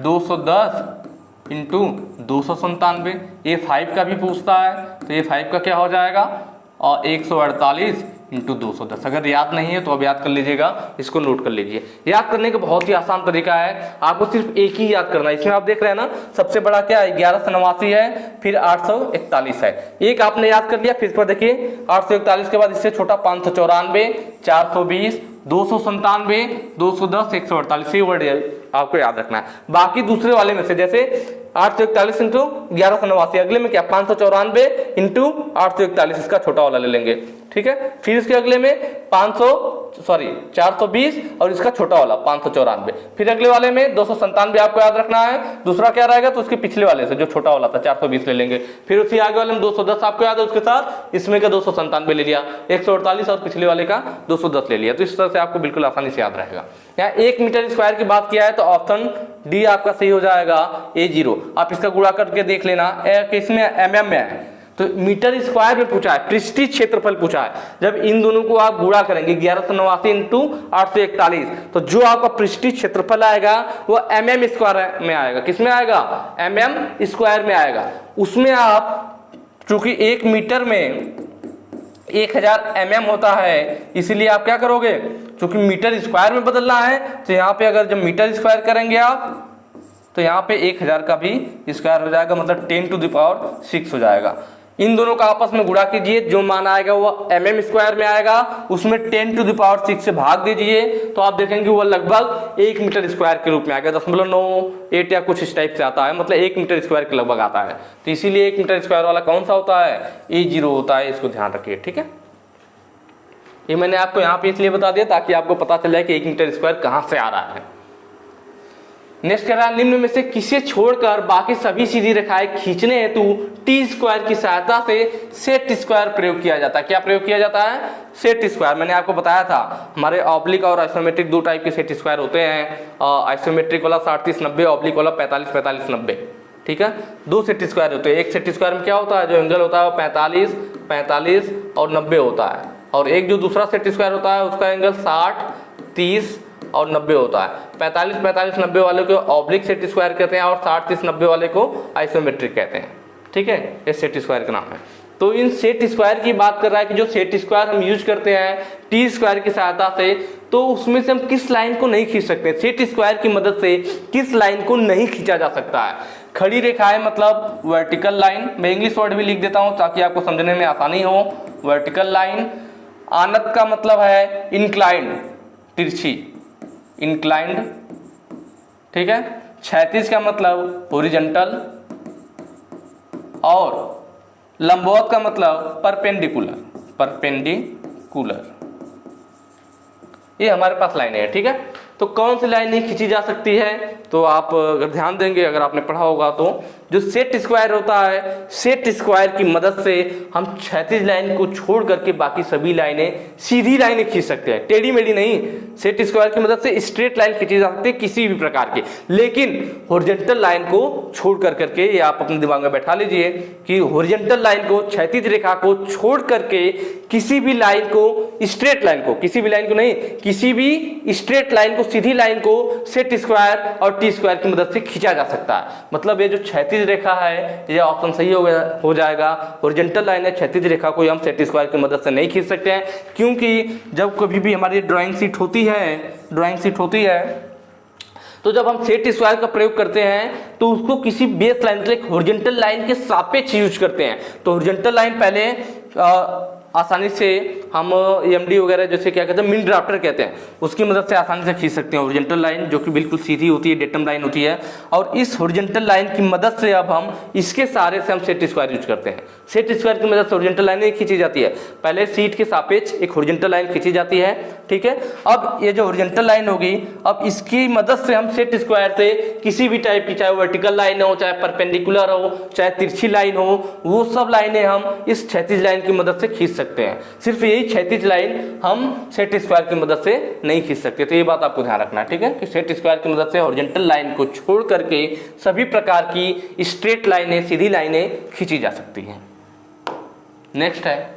210 × 297। A5 का भी पूछता है तो A5 का क्या हो जाएगा और 148 × 210। अगर याद नहीं है तो अब याद कर लीजिएगा, इसको नोट कर लीजिए। याद करने का बहुत ही आसान तरीका है, आपको सिर्फ एक ही याद करना है। इसमें आप देख रहे हैं ना, सबसे बड़ा क्या है 1189 है, फिर 841 है। एक आपने याद कर लिया, फिर पर देखिए 841 के बाद इससे छोटा 594, 420, 297, 210, 148। ये वर्ड आपको याद रखना है। बाकी दूसरे वाले में से जैसे 841 × 1189, अगले में क्या 594 × 841, इसका छोटा वाला ले लेंगे। ठीक है, फिर इसके अगले में 420 और इसका छोटा वाला 594, फिर अगले वाले में 297 आपको याद रखना है। दूसरा क्या रहेगा तो उसके पिछले वाले से जो छोटा वाला था 420 ले लेंगे। फिर उसी आगे वाले में 210 आपको याद है, उसके साथ इसमें का 297 ले लिया, 148 और पिछले वाले का 210 ले लिया। तो इस तरह से आपको बिल्कुल आसानी से याद रहेगा। यहाँ 1 मीटर स्क्वायर की बात किया है तो ऑप्शन डी आपका सही हो जाएगा, A0। आप इसका गुणा करके देख लेना, किसमें mm में है तो मीटर स्क्वायर में पूछा है, पृष्ठीय क्षेत्रफल पूछा है। जब इन दोनों को आप गुणा करेंगे 1189 × 841 तो जो आपका पृष्ठीय क्षेत्रफल आएगा वो mm स्क्वायर में आएगा। किसमें आएगा, mm स्क्वायर में आएगा। उसमें आप चूंकि 1 मीटर में 1000 mm होता है, इसीलिए आप क्या करोगे, चूंकि मीटर स्क्वायर में बदलना है तो यहाँ पे अगर जब मीटर स्क्वायर करेंगे आप तो यहाँ पे 1000 का भी स्क्वायर हो जाएगा, मतलब 10⁶ हो जाएगा। इन दोनों का आपस में गुणा कीजिए, जो मान आएगा वो mm² में आएगा, उसमें 10⁶ से भाग दीजिए तो आप देखेंगे वो लगभग 1 मीटर स्क्वायर के रूप में आएगा, 0.98 या कुछ इस टाइप से आता है, मतलब 1 मीटर स्क्वायर के लगभग आता है। तो इसीलिए 1 मीटर स्क्वायर वाला कौन सा होता है, A0 होता है, इसको ध्यान रखिए, ठीक है। ये मैंने आपको यहाँ पे इसलिए बता दिया ताकि आपको पता चल जाए कि 1 मीटर स्क्वायर कहाँ से आ रहा है। नेक्स्ट कह रहा है, निम्न में से किसे छोड़कर बाकी सभी सीधी रेखाएं खींचने हेतु T² की सहायता से सेट स्क्वायर प्रयोग किया जाता है। क्या प्रयोग किया जाता है, सेट स्क्वायर। मैंने आपको बताया था हमारे ऑब्लिक और आइसोमेट्रिक दो टाइप के सेट स्क्वायर होते हैं, आइसोमेट्रिक वाला 60-30-90, ऑब्लिक वाला 45-45-90, ठीक है। दो सेट स्क्वायर होते हैं, एक सेट स्क्वायर में क्या होता है, जो एंगल होता है वो 45, 45 और 90 होता है, और एक जो दूसरा सेट स्क्वायर होता है उसका एंगल 60, 30 और 90 होता है। 45, 45, 90 वाले को ऑब्लिक सेट स्क्वायर कहते हैं और 60, 30, 90 वाले को आइसोमेट्रिक कहते हैं, ठीक है। ये सेट स्क्वायर का नाम है। तो इन सेट स्क्वायर की बात कर रहा है कि जो सेट स्क्वायर हम यूज करते हैं T² की सहायता से, तो उसमें से हम किस लाइन को नहीं खींच सकते, सेट स्क्वायर की मदद से किस लाइन को नहीं खींचा जा सकता है। खड़ी रेखाएं मतलब वर्टिकल लाइन, मैं इंग्लिश वर्ड भी लिख देता हूं ताकि आपको समझने में आसानी हो। वर्टिकल लाइन, आनत का मतलब है इंक्लाइंड, तिरछी, इंक्लाइंड, ठीक है। क्षैतिज का मतलब हॉरिजॉन्टल, और लंबवत का मतलब परपेंडिकुलर, परपेंडिकुलर। ये हमारे पास लाइनें हैं, ठीक है। तो कौन सी लाइन नहीं खींची जा सकती है, तो आप अगर ध्यान देंगे, अगर आपने पढ़ा होगा तो जो सेट स्क्वायर होता है, सेट स्क्वायर की मदद से हम क्षैतिज लाइन को छोड़ करके बाकी सभी लाइनें सीधी लाइनें खींच सकते हैं, टेढ़ी मेढ़ी नहीं। सेट स्क्वायर की मदद से स्ट्रेट लाइन खींची जा सकती है किसी भी प्रकार की, लेकिन हॉरिजॉन्टल लाइन को छोड़ कर करके, ये आप अपने दिमाग में बैठा लीजिए कि हॉरिजॉन्टल लाइन को, क्षैतिज रेखा को छोड़ करके किसी भी लाइन को, स्ट्रेट लाइन को, किसी भी लाइन को नहीं, किसी भी स्ट्रेट लाइन को, सीधी लाइन को सेट स्क्वायर और T² की मदद से खींचा जा सकता है। मतलब ये जो क्षैतिज रेखा है, ये ऑप्शन सही हो जाएगा। हॉरिजॉन्टल लाइन है, क्षैतिज रेखा को हम सेट स्क्वायर की मदद से नहीं खींच सकते हैं, क्योंकि जब कभी भी हमारी ड्राइंग शीट होती है, तो जब हम सेट स्क्वायर का प्रयोग करते हैं तो उसको किसी बेस लाइन, मतलब हॉरिजॉन्टल लाइन के सापेक्ष यूज करते हैं। तो हॉरिजॉन्टल लाइन पहले आसानी से हम EMD वगैरह जैसे क्या कहते हैं, मिड ड्राफ्टर कहते हैं, उसकी मदद से आसानी से खींच सकते हैं हॉरिजॉन्टल लाइन, जो कि बिल्कुल सीधी होती है, डेटम लाइन होती है। और इस हॉरिजॉन्टल लाइन की मदद से अब हम इसके सहारे से हम सेट स्क्वायर यूज करते हैं। सेट स्क्वायर की मदद से हॉरिजॉन्टल लाइन खींची जाती है, पहले सीट के सापेक्ष एक हॉरिजॉन्टल लाइन खींची जाती है, ठीक है। अब ये जो हॉरिजॉन्टल लाइन होगी, अब इसकी मदद से हम सेट स्क्वायर से किसी भी टाइप की, चाहे वर्टिकल लाइन हो, चाहे परपेंडिकुलर हो, चाहे तिरछी लाइन हो, वो सब लाइनें हम इस क्षैतिज लाइन की मदद से खींच सकते हैं। सिर्फ यही क्षैतिज लाइन हम सेट स्क्वायर की मदद से नहीं खींच सकते। तो ये बात आपको ध्यान रखना है, ठीक है, कि सेट स्क्वायर की मदद से हॉरिजॉन्टल लाइन को छोड़ करके सभी प्रकार की स्ट्रेट लाइनें, सीधी लाइनें खींची जा सकती हैं। नेक्स्ट है,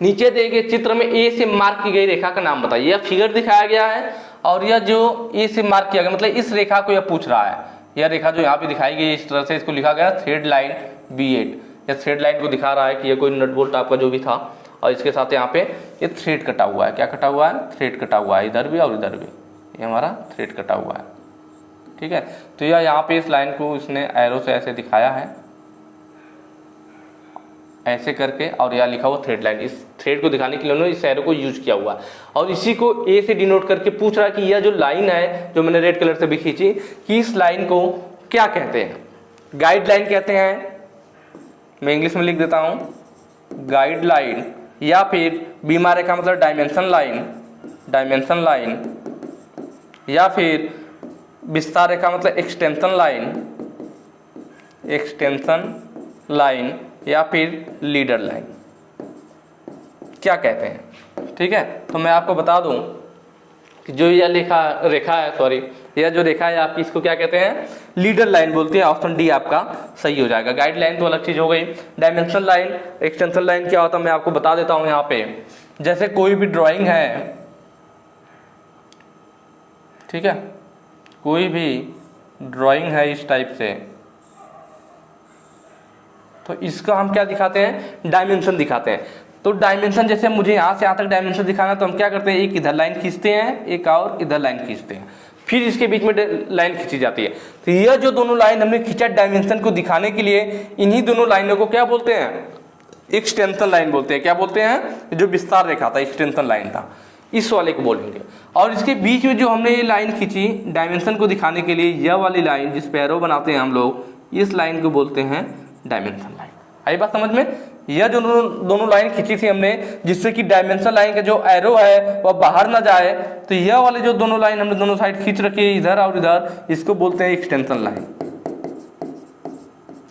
नीचे दिए गए चित्र में ए से मार्क की गई रेखा का नाम बताइए। यह फिगर दिखाया गया है और यह जो ए से मार्क किया गया, मतलब इस रेखा को यह पूछ रहा है। यह रेखा जो यहाँ पे दिखाई गई इस तरह से, इसको लिखा गया थ्रेड लाइन B8। यह थ्रेड लाइन को दिखा रहा है कि यह कोई नट बोल्ट आपका जो भी था, और इसके साथ यहाँ पे ये थ्रेड कटा हुआ है। क्या कटा हुआ है, थ्रेड कटा हुआ है, इधर भी और इधर भी, ये हमारा थ्रेड कटा हुआ है, ठीक है। तो यह यहाँ पे इस लाइन को इसने एरो से ऐसे दिखाया है, ऐसे करके, और यह लिखा हुआ थ्रेड लाइन। इस थ्रेड को दिखाने के लिए उन्होंने इस एरो को यूज किया हुआ है, और इसी को ए से डिनोट करके पूछ रहा है कि यह जो लाइन है, जो मैंने रेड कलर से भी खींची, कि इस लाइन को क्या कहते हैं। गाइड लाइन कहते हैं, मैं इंग्लिश में लिख देता हूँ, गाइड लाइन, या फिर बीमा रेखा मतलब डायमेंशन लाइन, डायमेंशन लाइन, या फिर विस्तार रेखा मतलब एक्सटेंशन लाइन, एक्सटेंशन लाइन, या फिर लीडर लाइन, क्या कहते हैं, ठीक है। तो मैं आपको बता दूं कि जो यह रेखा है, सॉरी, यह जो रेखा है आपकी, इसको क्या कहते हैं, लीडर लाइन बोलते हैं। ऑप्शन डी आपका सही हो जाएगा। गाइड लाइन तो अलग चीज हो गई। डायमेंशन लाइन, एक्सटेंशन लाइन क्या होता है मैं आपको बता देता हूं। यहाँ पे जैसे कोई भी ड्राइंग है, ठीक है, कोई भी ड्राइंग है इस टाइप से, तो इसका हम क्या दिखाते हैं, डायमेंशन दिखाते हैं। तो डायमेंशन, जैसे मुझे यहाँ से यहाँ तक डायमेंशन दिखाना है, तो हम क्या करते हैं, एक इधर लाइन खींचते हैं, एक और इधर लाइन खींचते हैं। फिर इसके बीच में लाइन खींची जाती है। तो यह जो दोनों लाइन हमने खींचा डायमेंशन को दिखाने के लिए, इन्हीं दोनों लाइनों को क्या बोलते हैं? एक्सटेंशन लाइन बोलते हैं। क्या बोलते हैं? जो विस्तार रेखा था, एक्सटेंशन लाइन था, इस वाले को बोलेंगे। और इसके बीच में जो हमने ये लाइन खींची डायमेंशन को दिखाने के लिए, यह वाली लाइन जिस पे एरो बनाते हैं हम लोग, इस लाइन को बोलते हैं डायमेंशन लाइन। आई बात समझ में? यह जो दोनों लाइन खींची थी हमने, जिससे कि डायमेंशन लाइन का जो एरो है वह बाहर ना जाए, तो यह वाले जो दोनों लाइन हमने दोनों साइड खींच रखी है, इधर और इधर, इसको बोलते हैं एक्सटेंशन लाइन।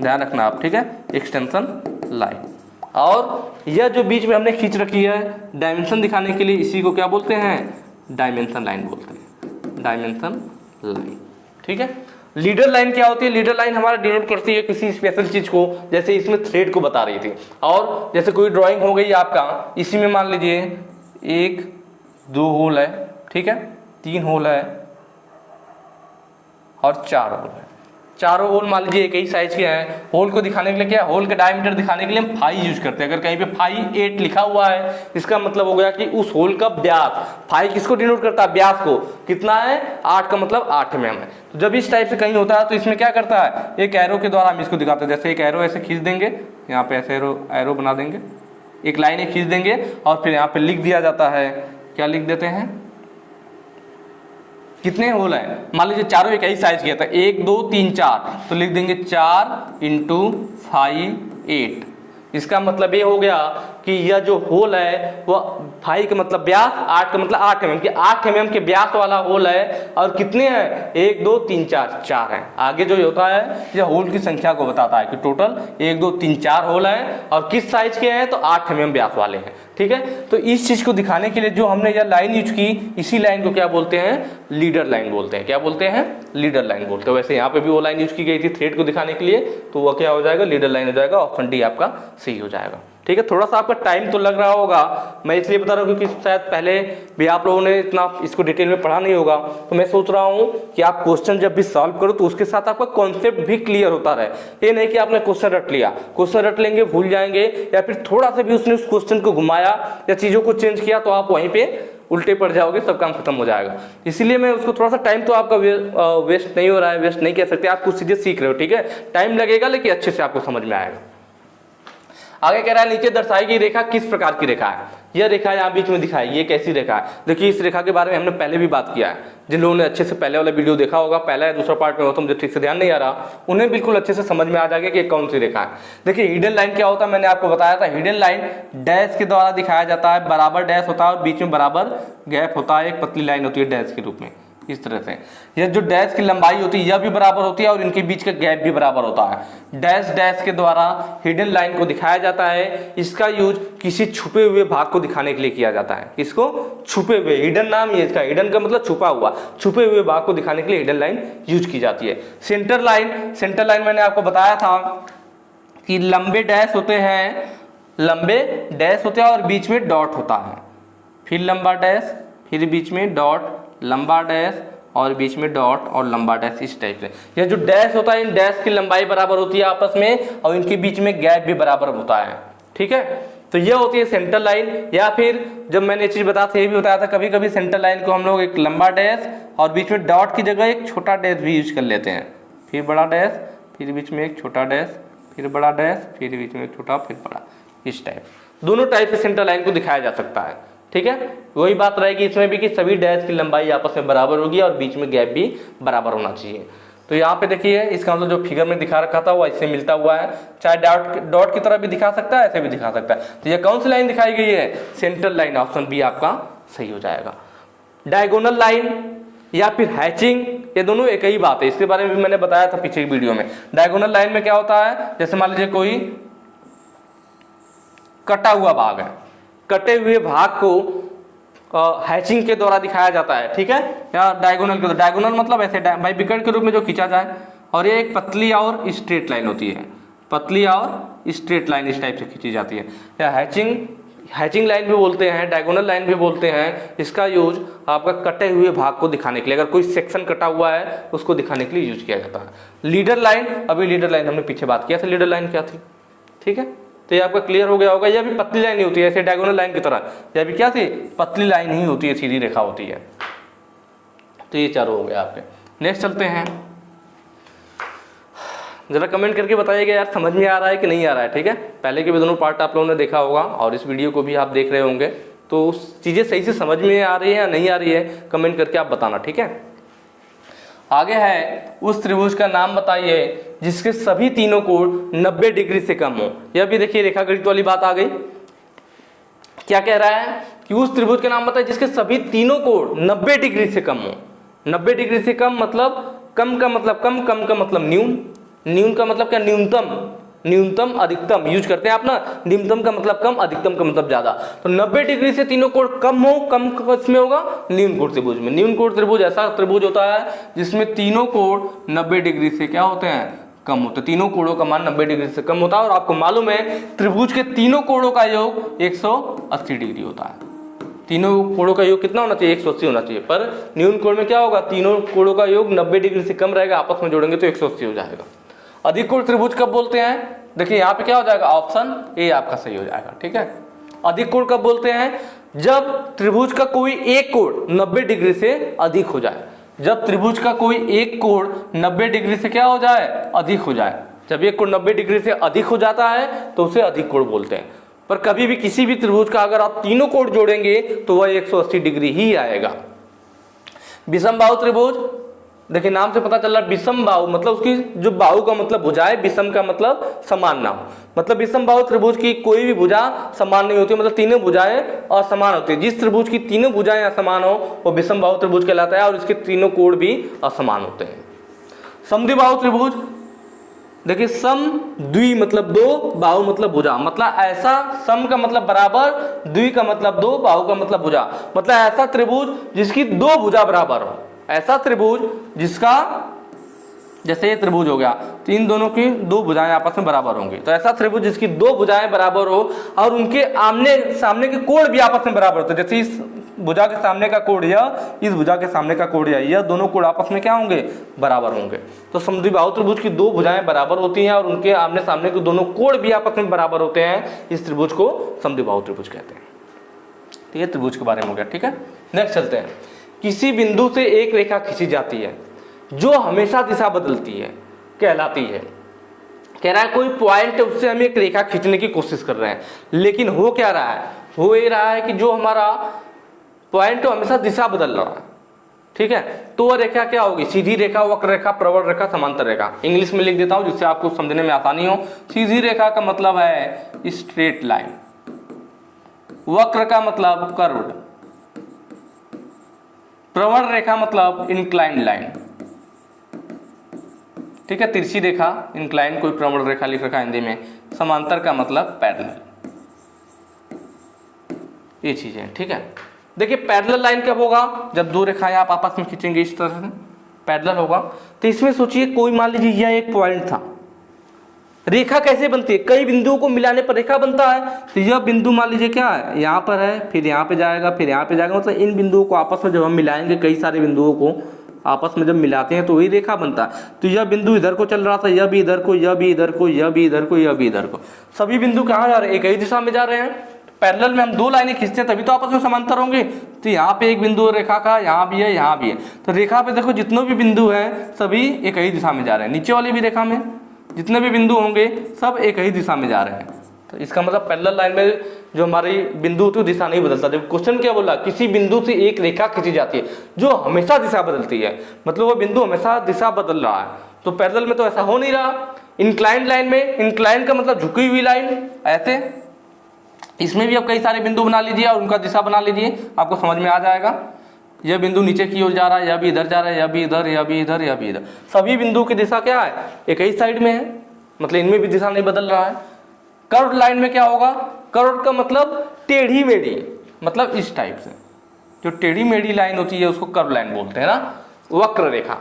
ध्यान रखना आप, ठीक है? Extension line. और यह जो बीच में हमने खींच रखी है डायमेंशन दिखाने के लिए, इसी को क्या बोलते हैं? डायमेंशन लाइन बोलते हैं, डायमेंशन लाइन। ठीक है? लीडर लाइन क्या होती है? लीडर लाइन हमारा डिनोट करती है किसी स्पेशल चीज को, जैसे इसमें थ्रेड को बता रही थी। और जैसे कोई ड्राइंग हो गई आपका, इसी में मान लीजिए 1 2 होल है, ठीक है, 3 होल है और 4 होल है। चारों होल मान लीजिए एक ही साइज के हैं। होल को दिखाने के लिए क्या, होल का डायमीटर दिखाने के लिए हम फाई यूज करते हैं। अगर कहीं पे फाई 8 लिखा हुआ है, इसका मतलब हो गया कि उस होल का व्यास, फाई किसको डिनोट करता है? व्यास को। कितना है? 8 का मतलब 8 mm है। तो जब इस टाइप से कहीं होता है तो इसमें क्या करता है? एक एरो के द्वारा हम इसको दिखाते हैं। जैसे एक एरो ऐसे खींच देंगे, यहाँ पे ऐसे एरो बना देंगे, एक लाइन खींच देंगे और फिर यहाँ पे लिख दिया जाता है। क्या लिख देते हैं? कितने होल है? मान लीजिए चारों एक ही साइज किया था, 1 2 3 4, तो लिख देंगे 4 × 5 8। इसका मतलब ये हो गया कि यह जो होल है वह 5 का मतलब व्यास, 8 का मतलब 8 mm के, 8 mm के व्यास वाला होल है। और कितने हैं? 1 2 3 4, 4 है। आगे जो होता है यह होल की संख्या को बताता है कि टोटल 1 2 3 4 होल है और किस साइज के हैं? तो 8 mm व्यास वाले हैं। ठीक है? तो इस चीज को दिखाने के लिए जो हमने यह लाइन यूज की, इसी लाइन को क्या बोलते हैं? लीडर लाइन बोलते हैं। क्या बोलते हैं? लीडर लाइन बोलते हैं। वैसे यहाँ पे भी वो लाइन यूज की गई थी थ्रेड को दिखाने के लिए, तो वह क्या हो जाएगा? लीडर लाइन हो जाएगा। ऑप्शन डी आपका सही हो जाएगा। ठीक है? थोड़ा सा आपका टाइम तो लग रहा होगा, मैं इसलिए बता रहा हूँ क्योंकि शायद पहले भी आप लोगों ने इतना इसको डिटेल में पढ़ा नहीं होगा। तो मैं सोच रहा हूँ कि आप क्वेश्चन जब भी सॉल्व करो तो उसके साथ आपका कॉन्सेप्ट भी क्लियर होता रहे। ये नहीं कि आपने क्वेश्चन रट लिया, क्वेश्चन रट लेंगे भूल जाएंगे, या फिर थोड़ा सा भी उसने उस क्वेश्चन को घुमाया या चीजों को चेंज किया तो आप वहीं पे उल्टे पड़ जाओगे, सब काम खत्म हो जाएगा। इसीलिए मैं उसको थोड़ा सा टाइम तो आपका वेस्ट नहीं हो रहा है, वेस्ट नहीं कह सकते, आप कुछ चीजें सीख रहे हो। ठीक है? टाइम लगेगा लेकिन अच्छे से आपको समझ में आएगा। आगे कह रहा है नीचे दर्शाई गई रेखा किस प्रकार की रेखा है? यह रेखा यहाँ बीच में दिखाई, ये कैसी रेखा है? देखिए इस रेखा के बारे में हमने पहले भी बात किया है। जिन लोगों ने अच्छे से पहले वाला वीडियो देखा होगा, पहला या दूसरा पार्ट में हो तो मुझे ठीक से ध्यान नहीं आ रहा, उन्हें बिल्कुल अच्छे से समझ में आ जाएगा कि कौन सी रेखा है। देखिए हिडन लाइन क्या होता है, मैंने आपको बताया था। हिडन लाइन डैश के द्वारा दिखाया जाता है, बराबर डैश होता है और बीच में बराबर गैप होता है, एक पतली लाइन होती है डैश के रूप में। इस तरह से यह जो डैश की लंबाई होती है यह भी बराबर होती है और इनके बीच का गैप भी बराबर होता है। डैश डैश के द्वारा हिडन लाइन को दिखाया जाता है। इसका यूज किसी छुपे हुए भाग को दिखाने के लिए किया जाता है। इसको छुपे हुए, हिडन नाम ये इसका, हिडन का मतलब छुपा हुआ, छुपे हुए भाग को दिखाने के लिए हिडन लाइन यूज की जाती है। सेंटर लाइन, सेंटर लाइन मैंने आपको बताया था कि लंबे डैश होते हैं, लंबे डैश होते हैं और बीच में डॉट होता है, फिर लंबा डैश, फिर बीच में डॉट, लंबा डैश और बीच में डॉट और लंबा डैश, इस टाइप से। यह जो डैश होता है इन डैश की लंबाई बराबर होती है आपस में और इनके बीच में गैप भी बराबर होता है। ठीक है? तो यह होती है सेंटर लाइन। या फिर जब मैंने ये चीज बताया था, ये भी बताया था, कभी कभी सेंटर लाइन को हम लोग एक लंबा डैश और बीच में डॉट की जगह एक छोटा डैश भी यूज कर लेते हैं, फिर बड़ा डैश, फिर बीच में एक छोटा डैश, फिर बड़ा डैश, फिर बीच में एक छोटा, फिर बड़ा, इस टाइप। दोनों टाइप से सेंटर लाइन को दिखाया जा सकता है। ठीक है? वही बात रहेगी इसमें भी कि सभी डैश की लंबाई आपस में बराबर होगी और बीच में गैप भी बराबर होना चाहिए। तो यहाँ पे देखिए इसका मतलब जो फिगर में दिखा रखा था वो इससे मिलता हुआ है, चाहे डॉट की तरह भी दिखा सकता है, ऐसे भी दिखा सकता है। तो ये कौन सी लाइन दिखाई गई है? Centre line. ऑप्शन बी आपका सही हो जाएगा। डायगोनल लाइन या फिर हैचिंग, ये दोनों एक ही बात है, इसके बारे में भी मैंने बताया था पीछे की वीडियो में। डायगोनल लाइन में क्या होता है, जैसे मान लीजिए कोई कटा हुआ भाग है, कटे हुए भाग को हैचिंग के द्वारा दिखाया जाता है। ठीक है? या डायगोनल के, डायगोनल मतलब ऐसे बाइबिकट के रूप में जो खींचा जाए, और ये एक पतली और स्ट्रेट लाइन होती है, पतली और स्ट्रेट लाइन इस टाइप से खींची जाती है। या हैचिंग लाइन भी बोलते हैं, डायगोनल लाइन भी बोलते हैं। इसका यूज आपका कटे हुए भाग को दिखाने के लिए, अगर कोई सेक्शन कटा हुआ है उसको दिखाने के लिए यूज किया जाता है। लीडर लाइन, अभी लीडर लाइन हमने पीछे बात किया था, लीडर लाइन क्या थी। ठीक है? तो ये आपका क्लियर हो गया होगा। यह भी पतली लाइन ही होती है, ऐसे डायगोनल लाइन की तरह। यह भी क्या थी? पतली लाइन ही होती है, सीधी रेखा होती है। तो ये चारों हो गए आपके। नेक्स्ट चलते हैं, ज़रा कमेंट करके बताइएगा यार समझ में आ रहा है कि नहीं आ रहा है, ठीक है। पहले के भी दोनों पार्ट आप लोगों ने देखा होगा और इस वीडियो को भी आप देख रहे होंगे, तो चीज़ें सही से समझ में आ रही है या नहीं आ रही है कमेंट करके आप बताना, ठीक है। आगे है, उस त्रिभुज का नाम बताइए जिसके सभी तीनों कोण 90 डिग्री से कम हो। यह भी देखिए रेखागणित वाली बात आ गई। क्या कह रहा है कि उस त्रिभुज का नाम बताइए जिसके सभी तीनों कोण 90 डिग्री से कम हो। 90 डिग्री से कम मतलब कम का मतलब कम, कम का मतलब न्यून, न्यून का मतलब क्या, न्यूनतम, न्यूनतम अधिकतम यूज करते हैं आप ना, न्यूनतम का मतलब कम, अधिकतम का मतलब ज्यादा। तो 90 डिग्री से तीनों कोण कम हो, कम किसमें होगा, न्यून कोण त्रिभुज में। न्यून कोण त्रिभुज ऐसा त्रिभुज होता है जिसमें तीनों कोण 90 डिग्री से क्या होते हैं, कम होते हैं। तीनों कोणों का मान 90 डिग्री से कम होता है। और आपको मालूम है त्रिभुज के तीनों कोणों का योग 180 डिग्री होता है। तीनों कोणों का योग कितना होना चाहिए, 180 होना चाहिए। पर न्यून कोण में क्या होगा, तीनों कोणों का योग 90 डिग्री से कम रहेगा, आपस में जोड़ेंगे तो 180 हो जाएगा। अधिक कोण त्रिभुज कब बोलते हैं, देखिए यहाँ पे क्या हो जाएगा, ऑप्शन ए आपका सही हो जाएगा, ठीक है। अधिक कोण कब बोलते हैं, जब त्रिभुज का कोई एक कोण 90 डिग्री से अधिक हो जाए। जब त्रिभुज का कोई एक कोण 90 डिग्री से क्या हो जाए, अधिक हो जाए। जब एक कोण 90 डिग्री से अधिक हो जाता है तो उसे अधिक कोण बोलते हैं। पर कभी भी किसी भी त्रिभुज का अगर आप तीनों कोण जोड़ेंगे तो वह 180 डिग्री ही आएगा। विषम बाहु त्रिभुज, देखिए नाम से पता चल रहा है विषम बाहु मतलब उसकी जो बाहु का मतलब भुजा है, विषम का मतलब समान ना हो। मतलब विषम बाहु त्रिभुज की कोई भी भुजा समान नहीं होती, मतलब तीनों भुजाएं असमान होती है। जिस त्रिभुज की तीनों भुजाएं असमान हो वो विषम बाहु त्रिभुज कहलाता है और इसके तीनों कोण भी असमान होते हैं। समद्विबाहु त्रिभुज, देखिए सम द्वि मतलब दो, बाहु मतलब भुजा, मतलब ऐसा, सम का मतलब बराबर, द्वि का मतलब दो, बाहु का मतलब भुजा, मतलब ऐसा त्रिभुज जिसकी दो भुजा बराबर हो। ऐसा त्रिभुज जिसका, जैसे ये त्रिभुज हो गया तो इन दोनों की दो भुजाएं आपस में बराबर होंगी। तो ऐसा त्रिभुज जिसकी दो भुजाएं बराबर हो और उनके आमने सामने के कोण भी आपस में बराबर होते हैं। जैसे इस भुजा के सामने का कोण यह, इस भुजा के सामने का कोण यह दोनों कोण आपस में क्या होंगे, बराबर होंगे। तो समद्विबाहु त्रिभुज की दो भुजाएं बराबर होती हैं और उनके आमने सामने के दोनों कोण भी आपस में बराबर होते हैं। इस त्रिभुज को समद्विबाहु त्रिभुज कहते हैं। ठीक है, त्रिभुज के बारे में हो गया, ठीक है। नेक्स्ट चलते हैं, किसी बिंदु से एक रेखा खींची जाती है जो हमेशा दिशा बदलती है, कहलाती है। कह रहा है कोई पॉइंट है उससे हम एक रेखा खींचने की कोशिश कर रहे हैं, लेकिन हो क्या रहा है, हो ये रहा है कि जो हमारा पॉइंट हमेशा दिशा बदल रहा है, ठीक है। तो वह रेखा क्या होगी, सीधी रेखा, वक्र रेखा, प्रवण रेखा, समांतर रेखा। इंग्लिश में लिख देता हूं जिससे आपको समझने में आसानी हो। सीधी रेखा का मतलब है स्ट्रेट लाइन, वक्र का मतलब कर्व्ड, प्रवण रेखा मतलब इंक्लाइंड लाइन, ठीक है। तिरछी रेखा इंक्लाइन, कोई प्रवण रेखा लिख रखा हिंदी में। समांतर का मतलब पैरेलल, ये चीजें, ठीक है। देखिए पैरेलल लाइन कब होगा, जब दो रेखाएं आप आपस में खींचेंगे इस तरह से, पैरेलल होगा। तो इसमें सोचिए कोई मान लीजिए यह एक पॉइंट था, रेखा कैसे बनती है, कई बिंदुओं को मिलाने पर रेखा बनता है। तो यह बिंदु मान लीजिए क्या है, यहाँ पर है, फिर यहाँ पे जाएगा, फिर यहाँ पे जाएगा। मतलब इन बिंदुओं को आपस में जब हम मिलाएंगे, कई सारे बिंदुओं को आपस में जब मिलाते हैं तो वही रेखा बनता है। तो यह बिंदु इधर को चल रहा था, यह भी इधर को, यह भी इधर को, यह भी इधर को, यह भी इधर को, सभी बिंदु कहाँ जा रहे हैं, एक ही दिशा में जा रहे हैं। पैरेलल में हम दो लाइनें खींचते हैं तभी तो आपस में समांतर होंगे। तो यहाँ पे एक बिंदु रेखा का, यहाँ भी है, यहाँ भी है। तो रेखा पे देखो जितने भी बिंदु हैं सभी एक ही दिशा में जा रहे हैं। नीचे वाली भी रेखा में जितने भी बिंदु होंगे सब एक ही दिशा में जा रहे हैं। तो इसका मतलब पैरेलल लाइन में जो हमारी बिंदु होती है दिशा नहीं बदलता। जब क्वेश्चन क्या बोला, किसी बिंदु से एक रेखा खींची जाती है जो हमेशा दिशा बदलती है, मतलब वो बिंदु हमेशा दिशा बदल रहा है। तो पैरेलल में तो ऐसा हो नहीं रहा। इंक्लाइंड लाइन में, इंक्लाइंड का मतलब झुकी हुई लाइन, ऐसे इसमें भी आप कई सारे बिंदु बना लीजिए और उनका दिशा बना लीजिए, आपको समझ में आ जाएगा। यह बिंदु नीचे की ओर जा रहा है, यह भी इधर जा रहा है, यह भी इधर, यह भी इधर, यह भी इधर, सभी बिंदु की दिशा क्या है, एक ही साइड में है। मतलब इनमें भी दिशा नहीं बदल रहा है। कर्व्ड लाइन में क्या होगा, कर्व्ड का मतलब टेढ़ी मेढ़ी, मतलब इस टाइप से जो टेढ़ी मेढ़ी लाइन होती है उसको कर्व लाइन बोलते हैं ना। वक्र रेखा,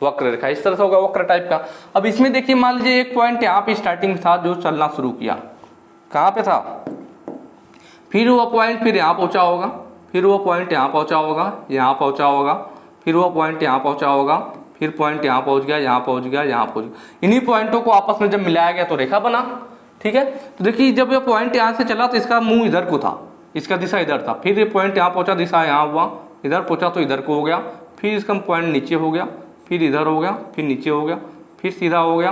वक्र रेखा इस तरह से होगा, वक्र टाइप का। अब इसमें देखिए मान लीजिए एक पॉइंट यहाँ पे स्टार्टिंग था जो चलना शुरू किया, कहाँ पे था, फिर वो पॉइंट फिर यहाँ पहुँचा होगा, फिर वो पॉइंट यहाँ पहुँचा होगा, यहाँ पहुँचा होगा, फिर वो पॉइंट यहाँ पहुँचा होगा, फिर पॉइंट यहाँ पहुँच गया, यहाँ पहुँच गया, यहाँ पहुँच गया। इन्हीं पॉइंटों को आपस में जब मिलाया गया तो रेखा बना, ठीक है। तो देखिए जब ये पॉइंट यहाँ से चला तो इसका मुंह इधर को था, इसका दिशा इधर था, फिर ये पॉइंट यहाँ पहुँचा, दिशा यहाँ हुआ, इधर पहुँचा तो इधर को हो गया, फिर इसका पॉइंट नीचे हो गया, फिर इधर हो गया, फिर नीचे हो गया, फिर सीधा हो गया,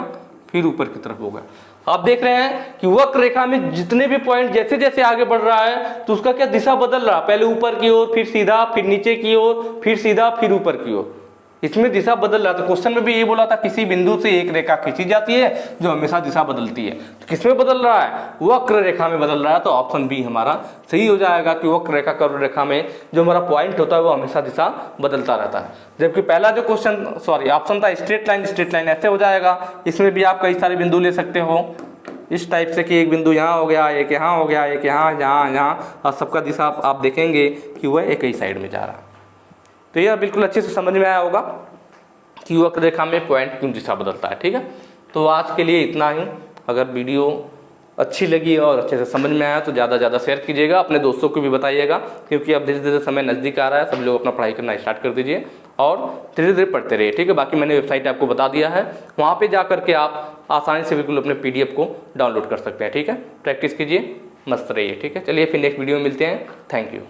फिर ऊपर की तरफ हो गया। आप देख रहे हैं कि वक्र रेखा में जितने भी पॉइंट जैसे जैसे आगे बढ़ रहा है तो उसका क्या दिशा बदल रहा है, पहले ऊपर की ओर, फिर सीधा, फिर नीचे की ओर, फिर सीधा, फिर ऊपर की ओर, इसमें दिशा बदल रहा था। क्वेश्चन में भी ये बोला था किसी बिंदु से एक रेखा खींची जाती है जो हमेशा दिशा बदलती है। तो किसमें बदल रहा है, वक्र रेखा में बदल रहा है। तो ऑप्शन बी हमारा सही हो जाएगा कि वक्र रेखा कर्व रेखा में जो हमारा पॉइंट होता है वो हमेशा दिशा बदलता रहता है। जबकि पहला जो क्वेश्चन ऑप्शन था स्ट्रेट लाइन ऐसे हो जाएगा। इसमें भी आप कई सारे बिंदु ले सकते हो इस टाइप से कि एक बिंदु यहाँ हो गया, एक यहाँ हो गया, एक यहाँ, और सबका दिशा आप देखेंगे कि वह एक ही साइड में जा रहा है। तो यह बिल्कुल अच्छे से समझ में आया होगा कि वक्र रेखा में पॉइंट क्यों दिशा बदलता है। ठीक है, तो आज के लिए इतना ही। अगर वीडियो अच्छी लगी और अच्छे से समझ में आया तो ज़्यादा से ज़्यादा शेयर कीजिएगा, अपने दोस्तों को भी बताइएगा, क्योंकि अब धीरे धीरे समय नज़दीक आ रहा है। सब लोग अपना पढ़ाई करना स्टार्ट कर दीजिए और धीरे धीरे पढ़ते रहिए। ठीक है, बाकी मैंने वेबसाइट आपको बता दिया है, वहाँ पर जा करके आप आसानी से बिल्कुल अपने PDF को डाउनलोड कर सकते हैं। ठीक है, प्रैक्टिस कीजिए, मस्त रहिए। ठीक है, चलिए फिर नेक्स्ट वीडियो में मिलते हैं। Thank you.